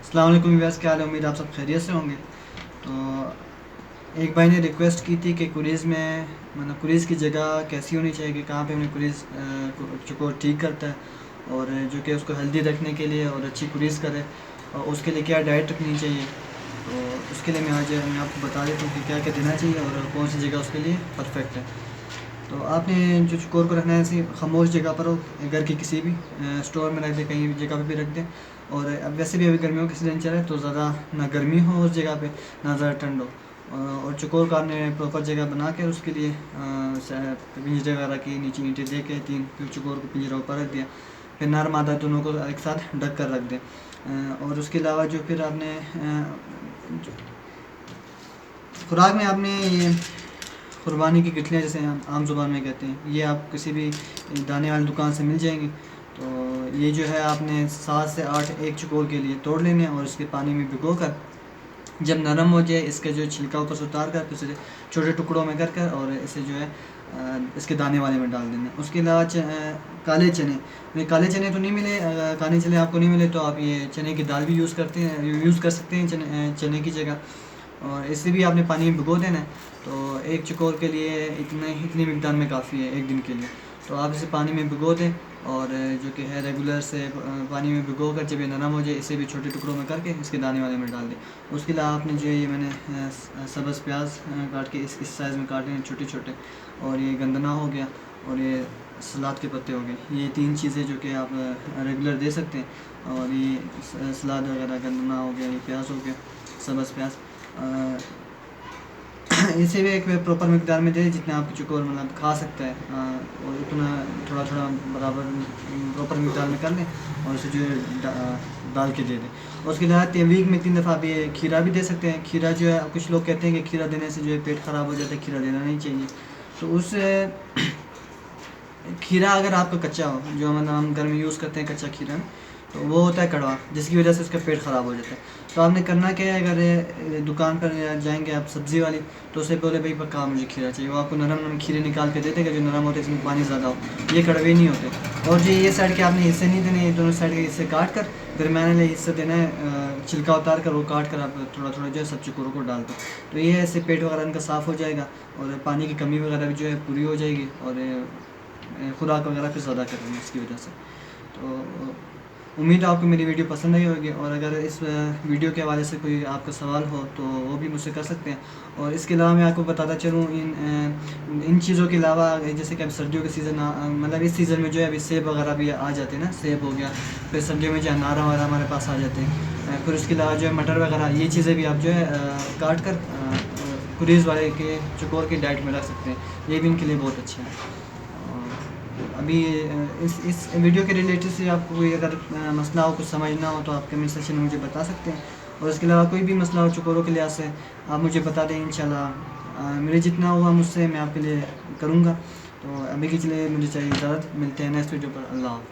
अस्सलाम वालेकुम व्यास, क्या हाल है? उम्मीद आप सब खैरियत से होंगे। तो एक भाई ने रिक्वेस्ट की थी कि कुरीज़ में मतलब कुरीज़ की जगह कैसी होनी चाहिए, कि कहाँ पे हमें कुरीज़ को ठीक करता है, और जो कि उसको हेल्दी रखने के लिए और अच्छी कुरीज़ करे, और उसके लिए क्या डाइट रखनी चाहिए। तो उसके लिए मैं आपको बता देता हूँ कि क्या क्या देना चाहिए और कौन सी जगह उसके लिए परफेक्ट है। तो आपने जो चकोर को रखना है ऐसी खामोश जगह पर हो, घर की किसी भी स्टोर में रख दें, कहीं भी जगह पे भी रख दें। और अब वैसे भी अभी गर्मियों के सीज़न चल रहा है, तो ज़्यादा ना गर्मी हो उस जगह पे, ना ज़्यादा ठंड हो। और चकोर को आपने प्रॉपर जगह बना के उसके लिए पिंजरे वगैरह की नीचे ईंटें दे के तीन, फिर चकोर को पिंजरा ऊपर रख दिया। फिर नर मादा दोनों को एक साथ ढक कर रख दें। और उसके अलावा जो फिर आपने खुराक में आपने ये कुर्बानी की गिटलियाँ, जैसे हम आम ज़ुबान में कहते हैं, ये आप किसी भी दाने वाली दुकान से मिल जाएंगी। तो ये जो है आपने 7 से 8 एक चकोर के लिए तोड़ लेने हैं, और इसके पानी में भिगो कर जब नरम हो जाए, इसके जो छिलका ऊपर से उतार कर इसे छोटे टुकड़ों में कर कर और इसे जो है इसके दाने वाले में डाल देना। उसके अलावा काले चने, काले चने तो नहीं मिले, काले चने आपको नहीं मिले तो आप ये चने की दाल भी यूज़ कर सकते हैं चने की जगह। और इसे भी आपने पानी में भिगो देना है। तो एक चकोर के लिए इतनी मिकदार में काफ़ी है एक दिन के लिए। तो आप इसे पानी में भिगो दें, और जो कि है रेगुलर से पानी में भिगो कर जब ये नरम हो जाए, इसे भी छोटे टुकड़ों में करके इसके दाने वाले में डाल दें। उसके अलावा आपने जो ये मैंने सब्ज़ प्याज काट के इस साइज़ में काटे हैं छोटे छोटे, और ये गंदना हो गया, और ये सलाद के पत्ते हो गए। ये तीन चीज़ें जो कि आप रेगुलर दे सकते हैं। और ये सलाद वगैरह, गंदना हो गया, ये प्याज हो गया, सब्ज़ प्याज, इसे भी एक प्रॉपर मिकदार में दे जितना आपकी चकोर मतलब खा सकता है, और उतना थोड़ा थोड़ा बराबर प्रॉपर मिकदार में कर लें, और उसे जो है डाल के दे दें। और उसके अलावा वीक में 3 दफ़ा आप ये खीरा भी दे सकते हैं। खीरा जो है, कुछ लोग कहते हैं कि खीरा देने से जो है पेट ख़राब हो जाता है, खीरा देना नहीं चाहिए। तो उस खीरा अगर आपका कच्चा हो, जो मतलब हम घर में यूज़ करते हैं कच्चा खीरा, तो वो होता है कड़वा, जिसकी वजह से उसका पेट ख़राब हो जाता है। तो आपने करना क्या है, अगर दुकान पर जाएंगे आप सब्ज़ी वाली, तो उसे बोले भाई पक्का मुझे खीरा चाहिए, वो आपको नरम नरम खीरे निकाल के दे देगा, जो नरम होते हैं इसमें पानी ज़्यादा हो, ये कड़वे नहीं होते। और जो ये साइड के आपने हिस्से नहीं देने, ये दोनों साइड के हिस्से काट कर दरमियाने वाले हिस्से देना है, छिलका उतार कर वो काट कर आप थोड़ा थोड़ा जो है सब चकोरों को डाल दो। तो ये ऐसे पेट वगैरह इनका साफ़ हो जाएगा, और पानी की कमी वगैरह भी जो है पूरी हो जाएगी, और खुराक वगैरह फिर ज़्यादा करेंगे इसकी वजह से। तो उम्मीद है आपको मेरी वीडियो पसंद आई होगी, और अगर इस वीडियो के हवाले से कोई आपका सवाल हो तो वो भी मुझसे कर सकते हैं। और इसके अलावा मैं आपको बताता चलूँ, इन चीज़ों के अलावा जैसे कि अब सर्दियों के सीज़न मतलब इस सीज़न में जो है अभी सेब वगैरह भी आ जाते हैं ना, सेब हो गया, फिर सर्दियों में जो अनार वगैरह हमारे पास आ जाते हैं, फिर उसके अलावा जो है मटर वगैरह, ये चीज़ें भी आप जो है काट कर कुरीज़ वाले के चकोर की डाइट में रख सकते हैं, ये भी इनके लिए बहुत अच्छा है। अभी इस वीडियो के रिलेटेड से आपको कोई अगर मसला हो, कुछ समझना हो, तो आप कमेंट सेक्शन में मुझे बता सकते हैं। और इसके अलावा कोई भी मसला हो चकोरों के लिहाज से, आप मुझे बता दें, इंशाल्लाह मेरे जितना हुआ मुझसे मैं आपके लिए करूँगा। तो अभी के लिए मुझे चाहिए इजाज़त, मिलते हैं नेक्स्ट वीडियो पर। अल्लाह हाफ़िज़।